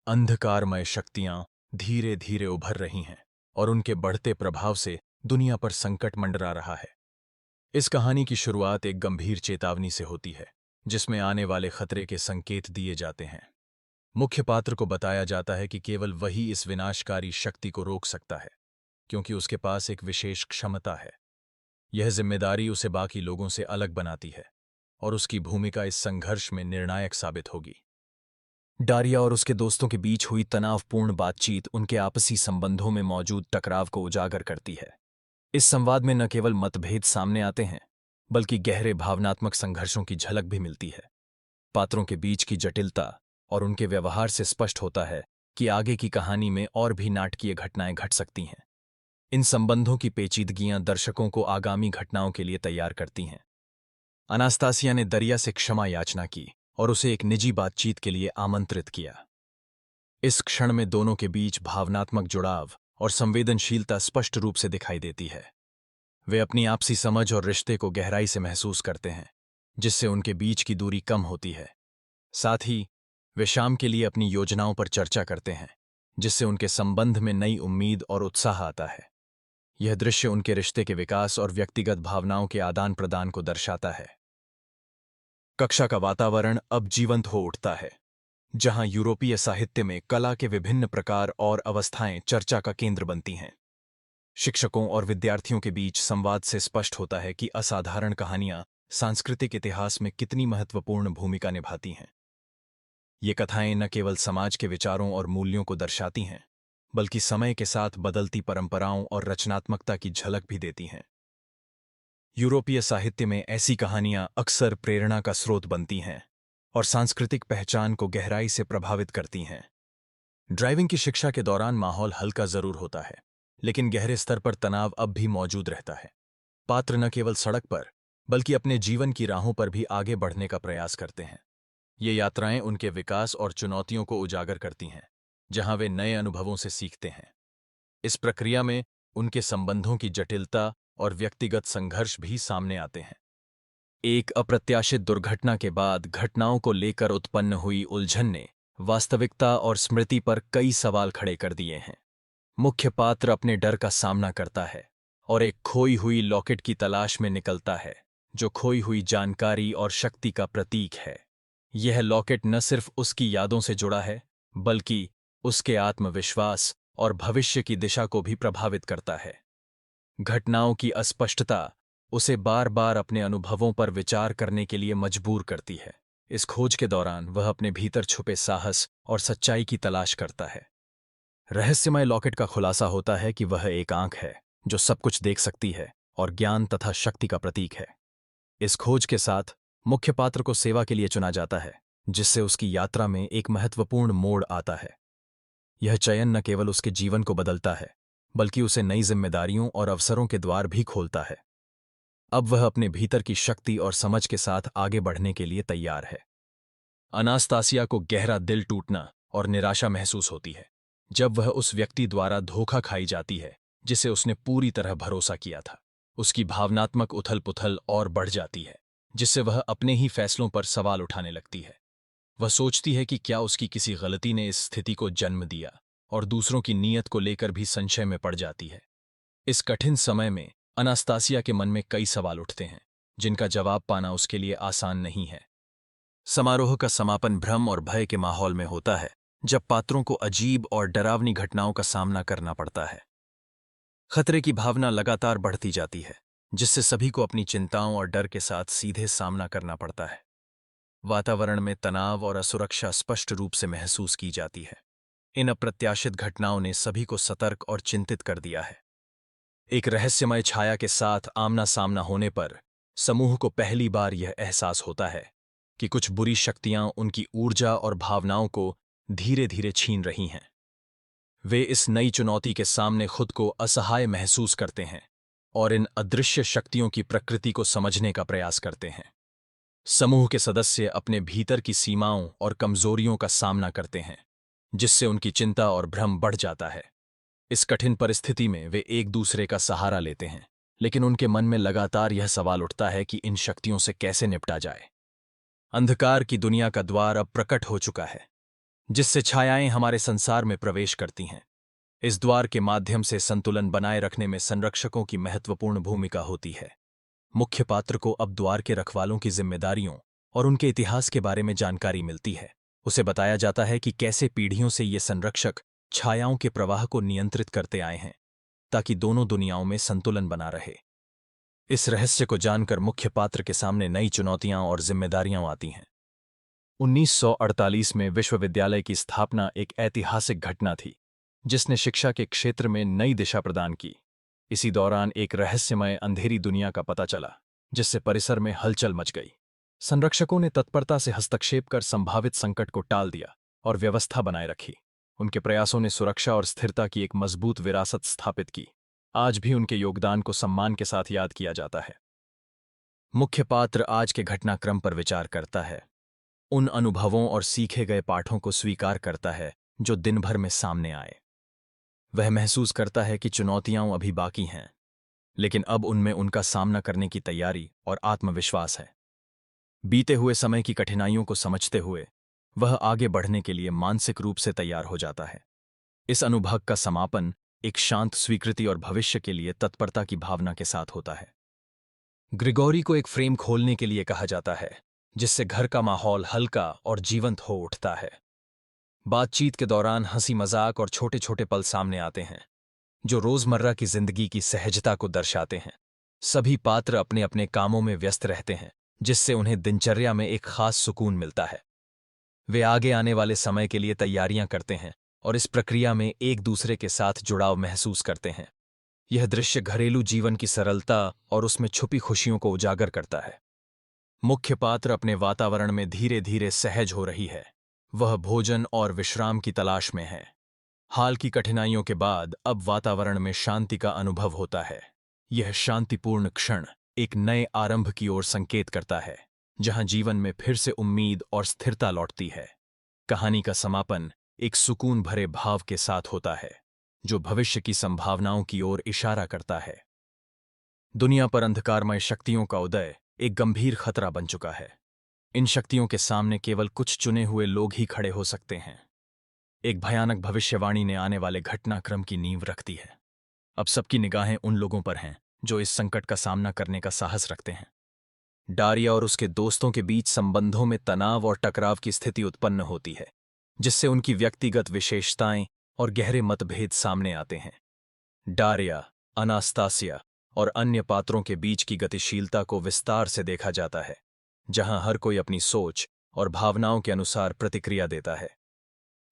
अंधकारमय शक्तियां धीरे धीरे उभर रही हैं और उनके बढ़ते प्रभाव से दुनिया पर संकट मंडरा रहा है। इस कहानी की शुरुआत एक गंभीर चेतावनी से होती है, जिसमें आने वाले खतरे के संकेत दिए जाते हैं। मुख्य पात्र को बताया जाता है कि केवल वही इस विनाशकारी शक्ति को रोक सकता है, क्योंकि उसके पास एक विशेष क्षमता है। यह जिम्मेदारी उसे बाकी लोगों से अलग बनाती है और उसकी भूमिका इस संघर्ष में निर्णायक साबित होगी। डारिया और उसके दोस्तों के बीच हुई तनावपूर्ण बातचीत उनके आपसी संबंधों में मौजूद टकराव को उजागर करती है। इस संवाद में न केवल मतभेद सामने आते हैं, बल्कि गहरे भावनात्मक संघर्षों की झलक भी मिलती है। पात्रों के बीच की जटिलता और उनके व्यवहार से स्पष्ट होता है कि आगे की कहानी में और भी नाटकीय घटनाएं घट सकती हैं। इन संबंधों की पेचीदगियां दर्शकों को आगामी घटनाओं के लिए तैयार करती हैं। अनास्तासिया ने दरिया से क्षमा याचना की और उसे एक निजी बातचीत के लिए आमंत्रित किया। इस क्षण में दोनों के बीच भावनात्मक जुड़ाव और संवेदनशीलता स्पष्ट रूप से दिखाई देती है। वे अपनी आपसी समझ और रिश्ते को गहराई से महसूस करते हैं, जिससे उनके बीच की दूरी कम होती है। साथ ही वे शाम के लिए अपनी योजनाओं पर चर्चा करते हैं, जिससे उनके संबंध में नई उम्मीद और उत्साह आता है। यह दृश्य उनके रिश्ते के विकास और व्यक्तिगत भावनाओं के आदान प्रदान को दर्शाता है। कक्षा का वातावरण अब जीवंत हो उठता है, जहां यूरोपीय साहित्य में कला के विभिन्न प्रकार और अवस्थाएं चर्चा का केंद्र बनती हैं। शिक्षकों और विद्यार्थियों के बीच संवाद से स्पष्ट होता है कि असाधारण कहानियां सांस्कृतिक इतिहास में कितनी महत्वपूर्ण भूमिका निभाती हैं। ये कथाएं न केवल समाज के विचारों और मूल्यों को दर्शाती हैं, बल्कि समय के साथ बदलती परंपराओं और रचनात्मकता की झलक भी देती हैं। यूरोपीय साहित्य में ऐसी कहानियां अक्सर प्रेरणा का स्रोत बनती हैं और सांस्कृतिक पहचान को गहराई से प्रभावित करती हैं। ड्राइविंग की शिक्षा के दौरान माहौल हल्का जरूर होता है, लेकिन गहरे स्तर पर तनाव अब भी मौजूद रहता है। पात्र न केवल सड़क पर, बल्कि अपने जीवन की राहों पर भी आगे बढ़ने का प्रयास करते हैं। ये यात्राएं उनके विकास और चुनौतियों को उजागर करती हैं, जहां वे नए अनुभवों से सीखते हैं। इस प्रक्रिया में उनके संबंधों की जटिलता और व्यक्तिगत संघर्ष भी सामने आते हैं। एक अप्रत्याशित दुर्घटना के बाद घटनाओं को लेकर उत्पन्न हुई उलझन ने वास्तविकता और स्मृति पर कई सवाल खड़े कर दिए हैं। मुख्य पात्र अपने डर का सामना करता है और एक खोई हुई लॉकेट की तलाश में निकलता है, जो खोई हुई जानकारी और शक्ति का प्रतीक है। यह लॉकेट न सिर्फ उसकी यादों से जुड़ा है, बल्कि उसके आत्मविश्वास और भविष्य की दिशा को भी प्रभावित करता है। घटनाओं की अस्पष्टता उसे बार बार अपने अनुभवों पर विचार करने के लिए मजबूर करती है। इस खोज के दौरान वह अपने भीतर छुपे साहस और सच्चाई की तलाश करता है। रहस्यमय लॉकेट का खुलासा होता है कि वह एक आंख है जो सब कुछ देख सकती है और ज्ञान तथा शक्ति का प्रतीक है। इस खोज के साथ मुख्य पात्र को सेवा के लिए चुना जाता है, जिससे उसकी यात्रा में एक महत्वपूर्ण मोड़ आता है। यह चयन न केवल उसके जीवन को बदलता है, बल्कि उसे नई जिम्मेदारियों और अवसरों के द्वार भी खोलता है। अब वह अपने भीतर की शक्ति और समझ के साथ आगे बढ़ने के लिए तैयार है। अनास्तासिया को गहरा दिल टूटना और निराशा महसूस होती है जब वह उस व्यक्ति द्वारा धोखा खाई जाती है जिसे उसने पूरी तरह भरोसा किया था। उसकी भावनात्मक उथल पुथल और बढ़ जाती है, जिससे वह अपने ही फैसलों पर सवाल उठाने लगती है। वह सोचती है कि क्या उसकी किसी गलती ने इस स्थिति को जन्म दिया, और दूसरों की नीयत को लेकर भी संशय में पड़ जाती है। इस कठिन समय में अनास्तासिया के मन में कई सवाल उठते हैं, जिनका जवाब पाना उसके लिए आसान नहीं है। समारोह का समापन भ्रम और भय के माहौल में होता है, जब पात्रों को अजीब और डरावनी घटनाओं का सामना करना पड़ता है। खतरे की भावना लगातार बढ़ती जाती है, जिससे सभी को अपनी चिंताओं और डर के साथ सीधे सामना करना पड़ता है। वातावरण में तनाव और असुरक्षा स्पष्ट रूप से महसूस की जाती है। इन अप्रत्याशित घटनाओं ने सभी को सतर्क और चिंतित कर दिया है। एक रहस्यमय छाया के साथ आमना सामना होने पर समूह को पहली बार यह एहसास होता है कि कुछ बुरी शक्तियां उनकी ऊर्जा और भावनाओं को धीरे धीरे छीन रही हैं। वे इस नई चुनौती के सामने खुद को असहाय महसूस करते हैं और इन अदृश्य शक्तियों की प्रकृति को समझने का प्रयास करते हैं। समूह के सदस्य अपने भीतर की सीमाओं और कमजोरियों का सामना करते हैं, जिससे उनकी चिंता और भ्रम बढ़ जाता है। इस कठिन परिस्थिति में वे एक दूसरे का सहारा लेते हैं, लेकिन उनके मन में लगातार यह सवाल उठता है कि इन शक्तियों से कैसे निपटा जाए। अंधकार की दुनिया का द्वार अब प्रकट हो चुका है। जिससे छायाएं हमारे संसार में प्रवेश करती हैं। इस द्वार के माध्यम से संतुलन बनाए रखने में संरक्षकों की महत्वपूर्ण भूमिका होती है। मुख्य पात्र को अब द्वार के रखवालों की जिम्मेदारियों और उनके इतिहास के बारे में जानकारी मिलती है। उसे बताया जाता है कि कैसे पीढ़ियों से ये संरक्षक छायाओं के प्रवाह को नियंत्रित करते आए हैं, ताकि दोनों दुनियाओं में संतुलन बना रहे। इस रहस्य को जानकर मुख्य पात्र के सामने नई चुनौतियां और जिम्मेदारियां आती हैं। 1948 में विश्वविद्यालय की स्थापना एक ऐतिहासिक घटना थी, जिसने शिक्षा के क्षेत्र में नई दिशा प्रदान की। इसी दौरान एक रहस्यमय अंधेरी दुनिया का पता चला, जिससे परिसर में हलचल मच गई। संरक्षकों ने तत्परता से हस्तक्षेप कर संभावित संकट को टाल दिया और व्यवस्था बनाए रखी। उनके प्रयासों ने सुरक्षा और स्थिरता की एक मजबूत विरासत स्थापित की। आज भी उनके योगदान को सम्मान के साथ याद किया जाता है। मुख्य पात्र आज के घटनाक्रम पर विचार करता है, उन अनुभवों और सीखे गए पाठों को स्वीकार करता है जो दिन भर में सामने आए। वह महसूस करता है कि चुनौतियां अभी बाकी हैं, लेकिन अब उनमें उनका सामना करने की तैयारी और आत्मविश्वास है। बीते हुए समय की कठिनाइयों को समझते हुए वह आगे बढ़ने के लिए मानसिक रूप से तैयार हो जाता है। इस अनुभव का समापन एक शांत स्वीकृति और भविष्य के लिए तत्परता की भावना के साथ होता है। ग्रिगोरी को एक फ्रेम खोलने के लिए कहा जाता है, जिससे घर का माहौल हल्का और जीवंत हो उठता है। बातचीत के दौरान हंसी मजाक और छोटे छोटे पल सामने आते हैं, जो रोजमर्रा की जिंदगी की सहजता को दर्शाते हैं। सभी पात्र अपने अपने कामों में व्यस्त रहते हैं, जिससे उन्हें दिनचर्या में एक खास सुकून मिलता है। वे आगे आने वाले समय के लिए तैयारियां करते हैं और इस प्रक्रिया में एक दूसरे के साथ जुड़ाव महसूस करते हैं। यह दृश्य घरेलू जीवन की सरलता और उसमें छुपी खुशियों को उजागर करता है। मुख्य पात्र अपने वातावरण में धीरे धीरे सहज हो रही है। वह भोजन और विश्राम की तलाश में है। हाल की कठिनाइयों के बाद अब वातावरण में शांति का अनुभव होता है। यह शांतिपूर्ण क्षण एक नए आरंभ की ओर संकेत करता है, जहां जीवन में फिर से उम्मीद और स्थिरता लौटती है। कहानी का समापन एक सुकून भरे भाव के साथ होता है, जो भविष्य की संभावनाओं की ओर इशारा करता है। दुनिया पर अंधकारमय शक्तियों का उदय एक गंभीर खतरा बन चुका है। इन शक्तियों के सामने केवल कुछ चुने हुए लोग ही खड़े हो सकते हैं। एक भयानक भविष्यवाणी ने आने वाले घटनाक्रम की नींव रखती है। अब सबकी निगाहें उन लोगों पर हैं जो इस संकट का सामना करने का साहस रखते हैं। डारिया और उसके दोस्तों के बीच संबंधों में तनाव और टकराव की स्थिति उत्पन्न होती है, जिससे उनकी व्यक्तिगत विशेषताएं और गहरे मतभेद सामने आते हैं। डारिया, अनास्तासिया और अन्य पात्रों के बीच की गतिशीलता को विस्तार से देखा जाता है, जहां हर कोई अपनी सोच और भावनाओं के अनुसार प्रतिक्रिया देता है।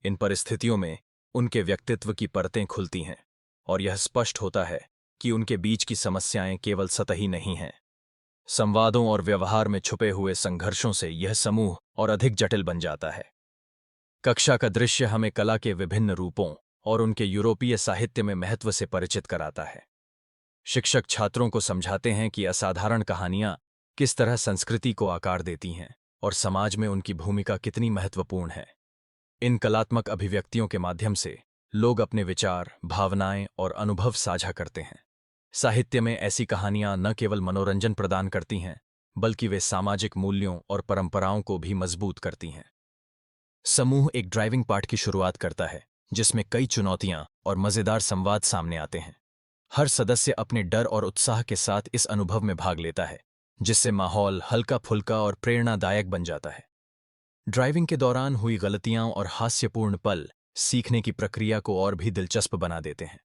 इन परिस्थितियों में उनके व्यक्तित्व की परतें खुलती हैं और यह स्पष्ट होता है कि उनके बीच की समस्याएं केवल सतही नहीं हैं। संवादों और व्यवहार में छुपे हुए संघर्षों से यह समूह और अधिक जटिल बन जाता है। कक्षा का दृश्य हमें कला के विभिन्न रूपों और उनके यूरोपीय साहित्य में महत्व से परिचित कराता है। शिक्षक छात्रों को समझाते हैं कि असाधारण कहानियां किस तरह संस्कृति को आकार देती हैं और समाज में उनकी भूमिका कितनी महत्वपूर्ण है। इन कलात्मक अभिव्यक्तियों के माध्यम से लोग अपने विचार, भावनाएं और अनुभव साझा करते हैं। साहित्य में ऐसी कहानियां न केवल मनोरंजन प्रदान करती हैं, बल्कि वे सामाजिक मूल्यों और परंपराओं को भी मजबूत करती हैं। समूह एक ड्राइविंग पार्ट की शुरुआत करता है, जिसमें कई चुनौतियां और मजेदार संवाद सामने आते हैं। हर सदस्य अपने डर और उत्साह के साथ इस अनुभव में भाग लेता है, जिससे माहौल हल्का फुल्का और प्रेरणादायक बन जाता है। ड्राइविंग के दौरान हुई गलतियां और हास्यपूर्ण पल सीखने की प्रक्रिया को और भी दिलचस्प बना देते हैं।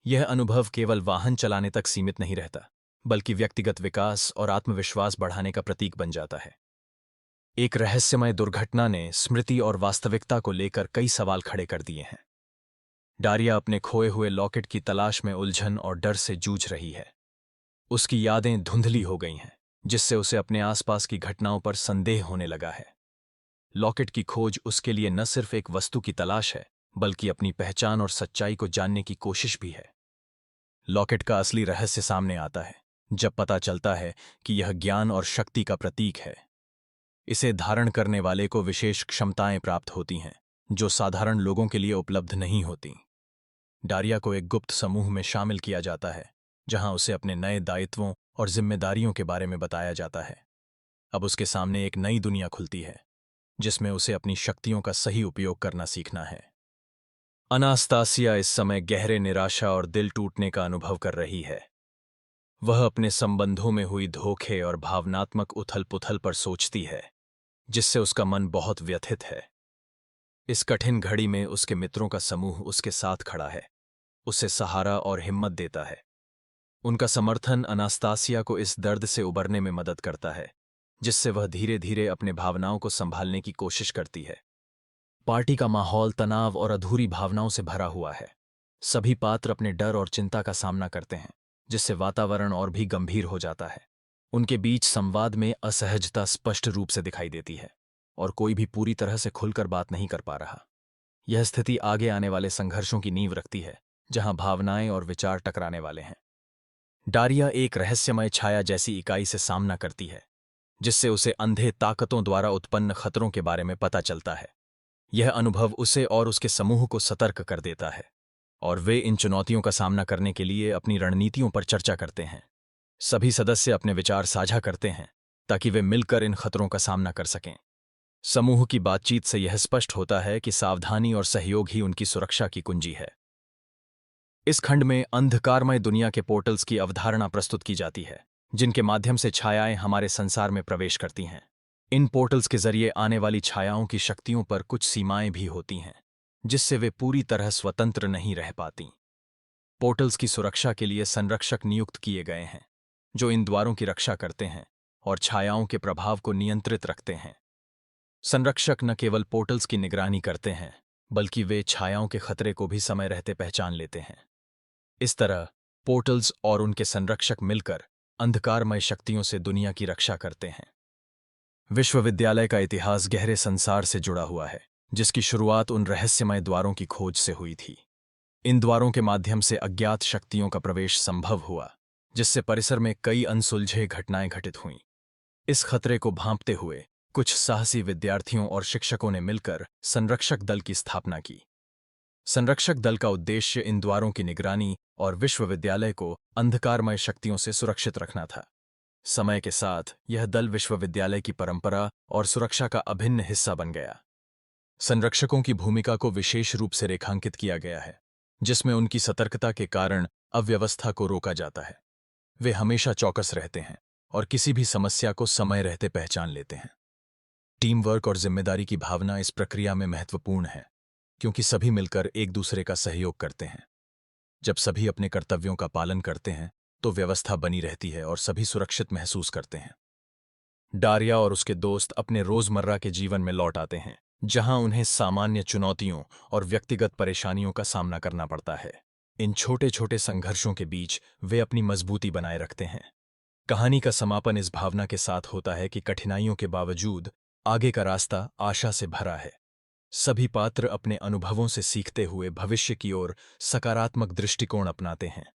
यह अनुभव केवल वाहन चलाने तक सीमित नहीं रहता, बल्कि व्यक्तिगत विकास और आत्मविश्वास बढ़ाने का प्रतीक बन जाता है। एक रहस्यमय दुर्घटना ने स्मृति और वास्तविकता को लेकर कई सवाल खड़े कर दिए हैं। डारिया अपने खोए हुए लॉकेट की तलाश में उलझन और डर से जूझ रही है। उसकी यादें धुंधली हो गई हैं, जिससे उसे अपने आसपास की घटनाओं पर संदेह होने लगा है। लॉकेट की खोज उसके लिए न सिर्फ एक वस्तु की तलाश है, बल्कि अपनी पहचान और सच्चाई को जानने की कोशिश भी है। लॉकेट का असली रहस्य सामने आता है जब पता चलता है कि यह ज्ञान और शक्ति का प्रतीक है। इसे धारण करने वाले को विशेष क्षमताएं प्राप्त होती हैं, जो साधारण लोगों के लिए उपलब्ध नहीं होती। डारिया को एक गुप्त समूह में शामिल किया जाता है, जहां उसे अपने नए दायित्वों और जिम्मेदारियों के बारे में बताया जाता है। अब उसके सामने एक नई दुनिया खुलती है, जिसमें उसे अपनी शक्तियों का सही उपयोग करना सीखना है। अनास्तासिया इस समय गहरे निराशा और दिल टूटने का अनुभव कर रही है। वह अपने संबंधों में हुई धोखे और भावनात्मक उथल-पुथल पर सोचती है, जिससे उसका मन बहुत व्यथित है। इस कठिन घड़ी में उसके मित्रों का समूह उसके साथ खड़ा है, उसे सहारा और हिम्मत देता है। उनका समर्थन अनास्तासिया को इस दर्द से उबरने में मदद करता है, जिससे वह धीरे-धीरे अपने भावनाओं को संभालने की कोशिश करती है। पार्टी का माहौल तनाव और अधूरी भावनाओं से भरा हुआ है। सभी पात्र अपने डर और चिंता का सामना करते हैं, जिससे वातावरण और भी गंभीर हो जाता है। उनके बीच संवाद में असहजता स्पष्ट रूप से दिखाई देती है और कोई भी पूरी तरह से खुलकर बात नहीं कर पा रहा। यह स्थिति आगे आने वाले संघर्षों की नींव रखती है, जहां भावनाएं और विचार टकराने वाले हैं। डारिया एक रहस्यमय छाया जैसी इकाई से सामना करती है, जिससे उसे अंधे ताकतों द्वारा उत्पन्न खतरों के बारे में पता चलता है। यह अनुभव उसे और उसके समूह को सतर्क कर देता है, और वे इन चुनौतियों का सामना करने के लिए अपनी रणनीतियों पर चर्चा करते हैं। सभी सदस्य अपने विचार साझा करते हैं ताकि वे मिलकर इन खतरों का सामना कर सकें। समूह की बातचीत से यह स्पष्ट होता है कि सावधानी और सहयोग ही उनकी सुरक्षा की कुंजी है। इस खंड में अंधकारमय दुनिया के पोर्टल्स की अवधारणा प्रस्तुत की जाती है, जिनके माध्यम से छायाएं हमारे संसार में प्रवेश करती हैं। इन पोर्टल्स के जरिए आने वाली छायाओं की शक्तियों पर कुछ सीमाएं भी होती हैं, जिससे वे पूरी तरह स्वतंत्र नहीं रह पातीं। पोर्टल्स की सुरक्षा के लिए संरक्षक नियुक्त किए गए हैं, जो इन द्वारों की रक्षा करते हैं और छायाओं के प्रभाव को नियंत्रित रखते हैं। संरक्षक न केवल पोर्टल्स की निगरानी करते हैं, बल्कि वे छायाओं के खतरे को भी समय रहते पहचान लेते हैं। इस तरह पोर्टल्स और उनके संरक्षक मिलकर अंधकारमय शक्तियों से दुनिया की रक्षा करते हैं। विश्वविद्यालय का इतिहास गहरे संसार से जुड़ा हुआ है, जिसकी शुरुआत उन रहस्यमय द्वारों की खोज से हुई थी। इन द्वारों के माध्यम से अज्ञात शक्तियों का प्रवेश संभव हुआ, जिससे परिसर में कई अनसुलझे घटनाएं घटित हुईं। इस खतरे को भांपते हुए कुछ साहसी विद्यार्थियों और शिक्षकों ने मिलकर संरक्षक दल की स्थापना की। संरक्षक दल का उद्देश्य इन द्वारों की निगरानी और विश्वविद्यालय को अंधकारमय शक्तियों से सुरक्षित रखना था। समय के साथ यह दल विश्वविद्यालय की परंपरा और सुरक्षा का अभिन्न हिस्सा बन गया। संरक्षकों की भूमिका को विशेष रूप से रेखांकित किया गया है, जिसमें उनकी सतर्कता के कारण अव्यवस्था को रोका जाता है। वे हमेशा चौकस रहते हैं और किसी भी समस्या को समय रहते पहचान लेते हैं। टीम वर्क और जिम्मेदारी की भावना इस प्रक्रिया में महत्वपूर्ण है, क्योंकि सभी मिलकर एक दूसरे का सहयोग करते हैं। जब सभी अपने कर्तव्यों का पालन करते हैं, तो व्यवस्था बनी रहती है और सभी सुरक्षित महसूस करते हैं। डारिया और उसके दोस्त अपने रोजमर्रा के जीवन में लौट आते हैं, जहां उन्हें सामान्य चुनौतियों और व्यक्तिगत परेशानियों का सामना करना पड़ता है। इन छोटे छोटे संघर्षों के बीच वे अपनी मजबूती बनाए रखते हैं। कहानी का समापन इस भावना के साथ होता है कि कठिनाइयों के बावजूद आगे का रास्ता आशा से भरा है। सभी पात्र अपने अनुभवों से सीखते हुए भविष्य की ओर सकारात्मक दृष्टिकोण अपनाते हैं।